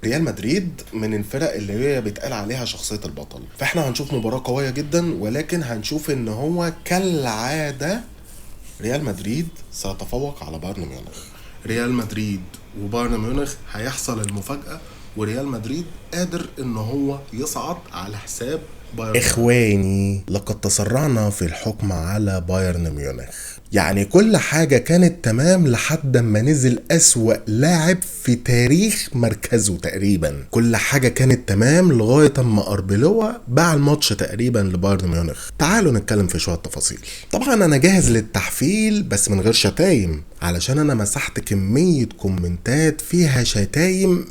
ريال مدريد من الفرق اللي هي بيتقال عليها شخصية البطل، فاحنا هنشوف مباراة قوية جدا، ولكن هنشوف ان هو كالعادة ريال مدريد سيتفوق على بايرن ميونخ. ريال مدريد وبايرن ميونخ هيحصل المفاجأة، وريال مدريد قادر ان هو يصعد على حساب بايرن. اخواني لقد تسرعنا في الحكم على بايرن ميونخ، يعني كل حاجة كانت تمام لحد ما نزل أسوأ لاعب في تاريخ مركزه تقريبا. كل حاجة كانت تمام لغاية ما أربيلوا باع الماتش تقريبا لبايرن ميونخ. تعالوا نتكلم في شوية تفاصيل. طبعا أنا جاهز للتحفيل بس من غير شتايم، علشان أنا مسحت كمية كومنتات فيها شتايم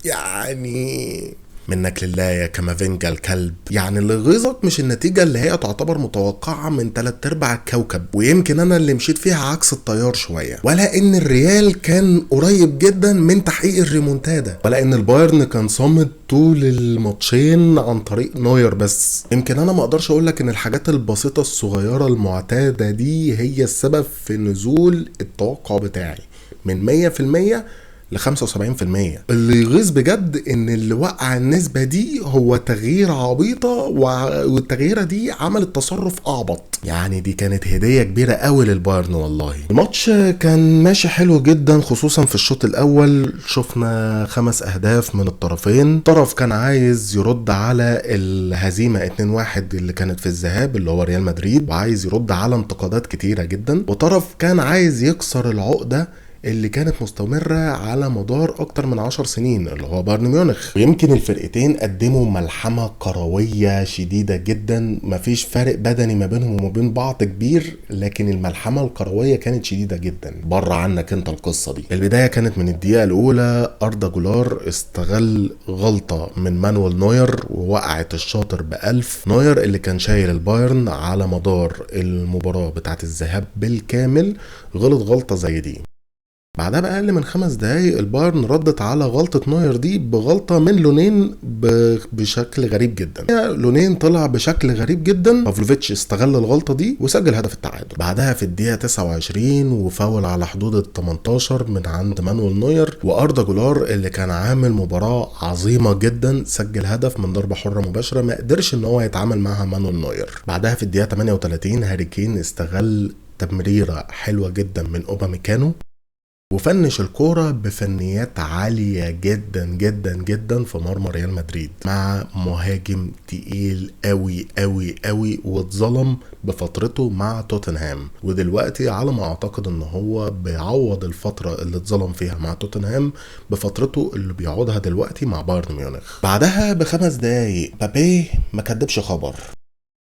يعني منك لله يا كامافينجا الكلب. يعني اللي غيظك مش النتيجة اللي هي تعتبر متوقعة من 3/4 الكوكب، ويمكن انا اللي مشيت فيها عكس التيار شوية، ولا ان الريال كان قريب جدا من تحقيق الريمونتادا، ولا ان البايرن كان صامد طول الماتشين عن طريق نوير. بس يمكن انا ما اقدرش اقول لك ان الحاجات البسيطة الصغيرة المعتادة دي هي السبب في نزول التوقع بتاعي من 100% ل 75%. اللي يغيظ بجد ان اللي وقع النسبة دي هو تغيير عبيطة، والتغييرة دي عملت تصرف اعبط. يعني دي كانت هدية كبيرة قوي للبايرن. والله الماتش كان ماشي حلو جدا، خصوصا في الشوط الاول شفنا 5 اهداف من الطرفين. طرف كان عايز يرد على الهزيمة 2-1 اللي كانت في الذهاب اللي هو ريال مدريد، وعايز يرد على انتقادات كتيرة جدا، وطرف كان عايز يكسر العقدة اللي كانت مستمرة على مدار اكتر من 10 سنين اللي هو بايرن ميونخ. ويمكن الفرقتين قدموا ملحمة كروية شديدة جدا، مفيش فرق بدني ما بينهم وما بين بعض كبير، لكن الملحمة الكروية كانت شديدة جدا. بره عنك انت القصة دي. البداية كانت من الدقيقة الاولى، اردا جولار استغل غلطة من مانويل نوير ووقعت الشاطر بألف. نوير اللي كان شايل البايرن على مدار المباراة بتاعت الذهاب بالكامل غلط غلطة زي دي. بعدها بأقل من 5 دقايق البايرن ردت على غلطة نوير دي بغلطة من لونين بشكل غريب جدا. لونين طلع بشكل غريب جدا، بافلوفيتش استغل الغلطة دي وسجل هدف التعادل. بعدها في الدقيقة 29 وفاول على حدود ال 18 من عند مانويل نوير، وأردا جولار اللي كان عامل مباراة عظيمة جدا سجل هدف من ضربة حرة مباشرة ما قدرش ان هو يتعامل معها مانويل نوير. بعدها في الدقيقة 38 هاري كين استغل تمريرة حلوة جدا من اوباميكانو وفنش الكورة بفنيات عالية جدا جدا جدا في مرمى ريال مدريد مع مهاجم تقيل قوي قوي قوي، واتظلم بفترته مع توتنهام، ودلوقتي على ما اعتقد ان هو بيعوض الفترة اللي اتظلم فيها مع توتنهام بفترته اللي بيعوضها دلوقتي مع بايرن ميونخ. بعدها ب5 دقايق بابي ما كدبش خبر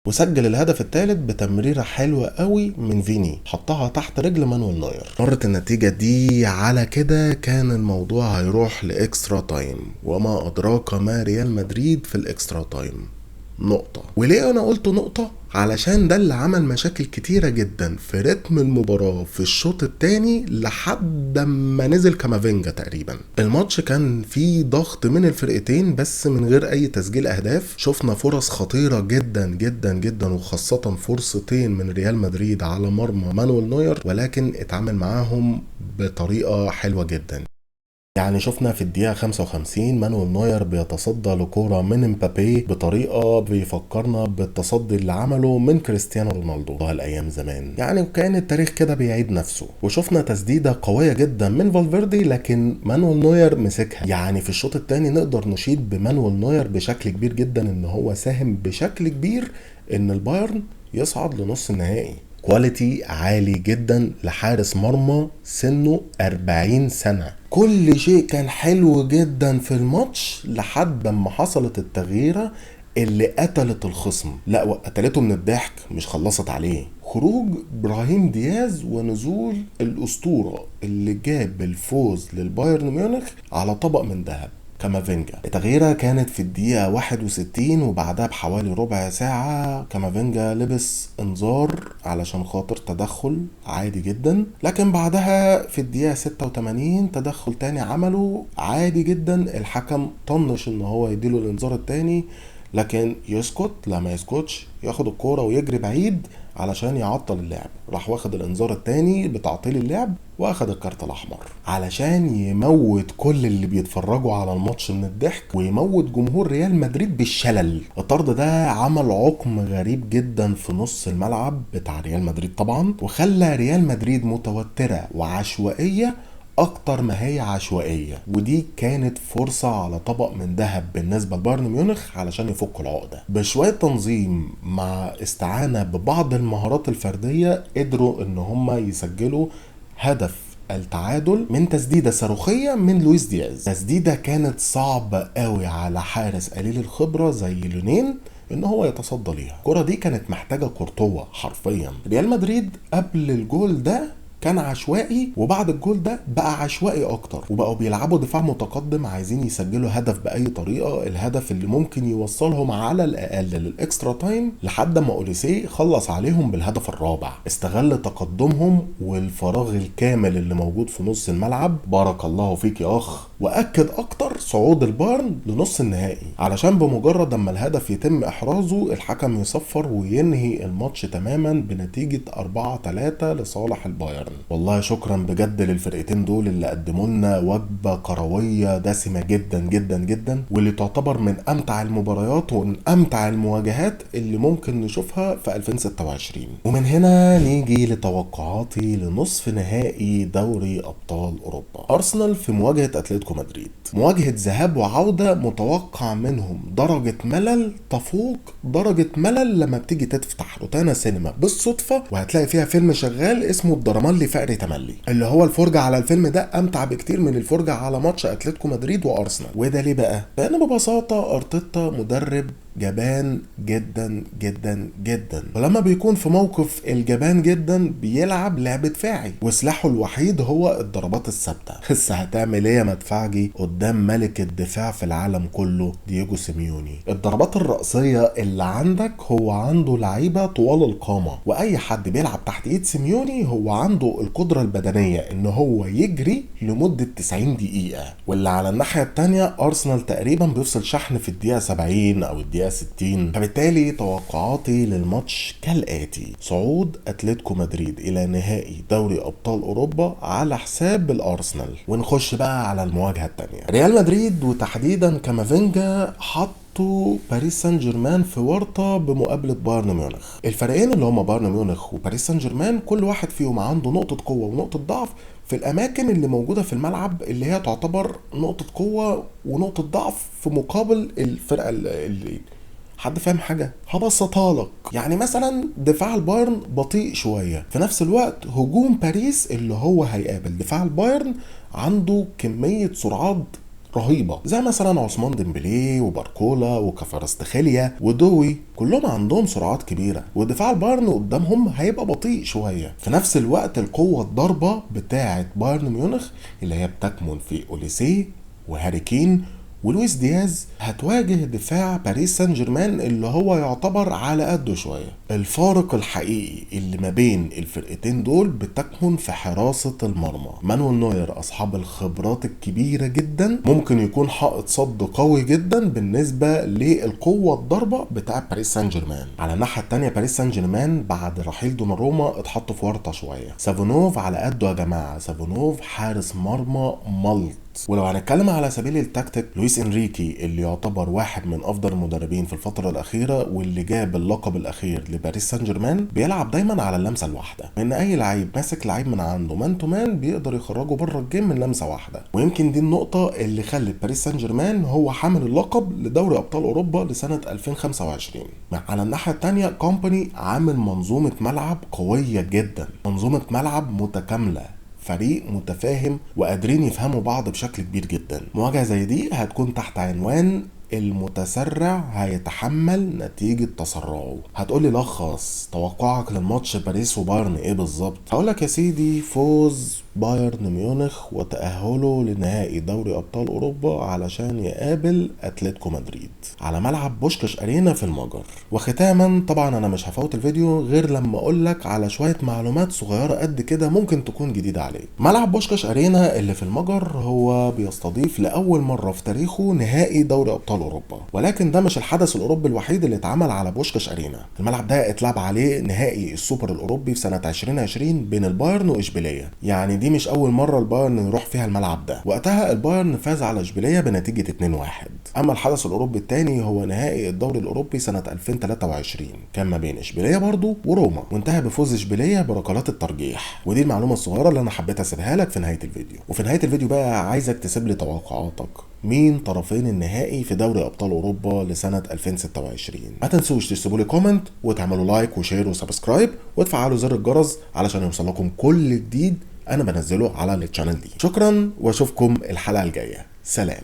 وسجل الهدف الثالث بتمريرة حلوة قوي من فيني، حطها تحت رجل مانويل نوير. مرت النتيجة دي على كده كان الموضوع هيروح لإكسترا تايم، وما أدراك ما ريال مدريد في الإكسترا تايم نقطة. وليه أنا قلت نقطة؟ علشان ده اللي عمل مشاكل كتيرة جدا في رتم المباراة في الشوط التاني لحد ما نزل كامافينجا تقريبا. الماتش كان فيه ضغط من الفرقتين بس من غير اي تسجيل اهداف. شفنا فرص خطيرة جدا جدا جدا، وخاصة فرصتين من ريال مدريد على مرمى مانويل نوير، ولكن اتعامل معاهم بطريقة حلوة جدا. يعني شفنا في الدقيقة 55 مانويل نوير بيتصدى لكورة من امبابي بطريقة بيفكرنا بالتصدي اللي عمله من كريستيانو رونالدو هالأيام زمان. يعني كان التاريخ كده بيعيد نفسه. وشفنا تسديدة قوية جدا من فالفيردي لكن مانويل نوير مسكها. يعني في الشوط الثاني نقدر نشيد بمانويل نوير بشكل كبير جدا ان هو ساهم بشكل كبير ان البايرن يصعد لنص النهائي. كواليتي عالي جدا لحارس مرمى سنه 40 سنة. كل شيء كان حلو جدا في الماتش لحد ما حصلت التغييرة اللي قتلت الخصم. لا قتلته من الضحك مش خلصت عليه. خروج ابراهيم دياز ونزول الاسطورة اللي جاب الفوز للبايرن ميونخ على طبق من ذهب كامافينجا. التغييرة كانت في الدقيقة 61 وبعدها بحوالي ربع ساعة كامافينجا لبس انذار علشان خاطر تدخل عادي جدا، لكن بعدها في الدقيقة 86 تدخل تاني عمله عادي جدا. الحكم طنش ان هو يديله الانذار التاني، لكن يسكت؟ لا ما يسكتش، ياخد الكورة ويجري بعيد علشان يعطل اللعب، راح واخد الانذار التاني بتعطيل اللعب واخد الكارت الاحمر علشان يموت كل اللي بيتفرجوا على الماتش من الضحك ويموت جمهور ريال مدريد بالشلل. الطرد ده عمل عقم غريب جدا في نص الملعب بتاع ريال مدريد طبعا، وخلى ريال مدريد متوترة وعشوائية اكتر ما هي عشوائيه، ودي كانت فرصه على طبق من ذهب بالنسبه لبايرن ميونخ علشان يفكوا العقده. بشويه تنظيم مع استعانه ببعض المهارات الفرديه قدروا ان هم يسجلوا هدف التعادل من تسديده صاروخيه من لويس دياز. تسديده كانت صعبه قوي على حارس قليل الخبره زي لونين ان هو يتصدى ليها. الكره دي كانت محتاجه كورتوا حرفيا. ريال مدريد قبل الجول ده كان عشوائي، وبعد الجول ده بقى عشوائي اكتر، وبقوا بيلعبوا دفاع متقدم عايزين يسجلوا هدف باي طريقه، الهدف اللي ممكن يوصلهم على الاقل للاكسترا تايم لحد ما اوليسيه خلص عليهم بالهدف الرابع. استغل تقدمهم والفراغ الكامل اللي موجود في نص الملعب، بارك الله فيك يا اخ، واكد اكتر صعود البايرن لنص النهائي علشان بمجرد اما الهدف يتم احرازه الحكم يصفر وينهي الماتش تماما بنتيجه 4-3 لصالح البايرن. والله شكرا بجد للفرقتين دول اللي قدموا لنا وجبه كرويه دسمه جدا جدا جدا، واللي تعتبر من امتع المباريات ومن امتع المواجهات اللي ممكن نشوفها في 2026. ومن هنا نيجي لتوقعاتي لنصف نهائي دوري ابطال اوروبا. ارسنال في مواجهه اتلتيكو مدريد، مواجهه ذهاب وعوده، متوقع منهم درجه ملل تفوق درجه ملل لما بتيجي تفتح روتانا سينما بالصدفه وهتلاقي فيها فيلم شغال اسمه الدرامالي فقري تملي، اللي هو الفرجه على الفيلم ده امتع بكتير من الفرجه على ماتش اتلتيكو مدريد وارسنال. وده ليه بقى؟ لان ببساطه ارتيتا مدرب جبان جدا جدا جدا، ولما بيكون في موقف الجبان جدا بيلعب لعب دفاعي وسلاحه الوحيد هو الضربات الثابته. بس هتعمل ايه يا مدفعجي قدام ملك الدفاع في العالم كله دييجو سيميوني؟ الضربات الرأسيه اللي عندك هو عنده لعيبه طوال القامه، واي حد بيلعب تحت ايد سيميوني هو عنده القدره البدنيه ان هو يجري لمده 90 دقيقه. واللي على الناحيه الثانيه ارسنال تقريبا بيفصل شحن في الدقيقه 70 او الدقيقه 60. فبالتالي توقعاتي للماتش كالآتي: صعود اتلتيكو مدريد الى نهائي دوري ابطال اوروبا على حساب الارسنال. ونخش بقى على المواجهه الثانيه. ريال مدريد وتحديدا كامافينجا حطوا باريس سان جيرمان في ورطه بمقابله بايرن ميونخ. الفريقين اللي هم بايرن ميونخ وباريس سان جيرمان كل واحد فيهم عنده نقطه قوه ونقطه ضعف في الاماكن اللي موجوده في الملعب، اللي هي تعتبر نقطه قوه ونقطه ضعف في مقابل الفرقه اللي حد فاهم حاجه؟ هبسطها لك. يعني مثلا دفاع البايرن بطيء شويه، في نفس الوقت هجوم باريس اللي هو هيقابل دفاع البايرن عنده كميه سرعات رهيبه، زي مثلا عثمان ديمبلي وباركولا وكفارستخيليا ودوي، كلهم عندهم سرعات كبيره، ودفاع البايرن قدامهم هيبقى بطيء شويه. في نفس الوقت القوه الضربه بتاعه بايرن ميونخ اللي هي بتكمن في اوليسيه وهاري كين ولويس دياز هتواجه دفاع باريس سان جيرمان اللي هو يعتبر على قده شويه. الفارق الحقيقي اللي ما بين الفرقتين دول بتكمن في حراسه المرمى. مانويل نوير اصحاب الخبرات الكبيره جدا ممكن يكون حائط صد قوي جدا بالنسبه للقوه الضربه بتاع باريس سان جيرمان. على الناحيه الثانيه باريس سان جيرمان بعد رحيل دوناروما اتحطوا في ورطه شويه. سافونوف على قده يا جماعه، سافونوف حارس مرمى ملط. ولو هنتكلم على سبيل التكتيك، لويس انريكي اللي يعتبر واحد من افضل المدربين في الفتره الاخيره واللي جاب اللقب الاخير لباريس سان جيرمان بيلعب دايما على اللمسه الواحده، ان اي لعيب ماسك لعيب من عنده مان تو مان بيقدر يخرجه بره الجيم من لمسه واحده. ويمكن دي النقطه اللي خلت باريس سان جيرمان هو حامل اللقب لدوري ابطال اوروبا لسنه 2025. على الناحيه الثانيه كومباني عامل منظومه ملعب قويه جدا، منظومه ملعب متكامله، فريق متفاهم وقادرين يفهموا بعض بشكل كبير جدا. مواجهة زي دي هتكون تحت عنوان المتسرع هيتحمل نتيجة تسرعه. هتقولي لخص توقعك للماتش باريس وبايرن ايه بالظبط؟ هقولك يا سيدي فوز بايرن ميونخ وتأهله لنهائي دوري أبطال أوروبا علشان يقابل أتلتيكو مدريد على ملعب بوشكاش أرينا في المجر. وختاما طبعا أنا مش هفوت الفيديو غير لما أقولك على شوية معلومات صغيرة قد كده ممكن تكون جديدة عليك. ملعب بوشكاش أرينا اللي في المجر هو بيستضيف لأول مرة في تاريخه نهائي دوري أبطال أوروبا، ولكن ده مش الحدث الأوروبي الوحيد اللي اتعمل على بوشكاش أرينا. الملعب ده اتلعب عليه نهائي السوبر الأوروبي في سنة 2020 بين البايرن وإشبيلية، يعني دي مش أول مرة البايرن يروح فيها الملعب ده. وقتها البايرن فاز على إشبيلية بنتيجة 2-1. أما الحدث الأوروبي الثاني هو نهائي الدوري الأوروبي سنة 2023 كان ما بين إشبيلية برضه وروما، وانتهى بفوز إشبيلية بركلات الترجيح. ودي المعلومة الصغيرة اللي أنا حبيت أسيبها لك في نهاية الفيديو. وفي نهاية الفيديو بقى عايزك تسيب لي توقعاتك مين طرفين النهائي في دوري ابطال اوروبا لسنه 2026. ما تنسوش تسيبوا لي كومنت وتعملوا لايك وشير وسبسكرايب وتفعلوا زر الجرس علشان يوصلكم كل جديد انا بنزله على القناه دي. شكرا واشوفكم الحلقه الجايه. سلام.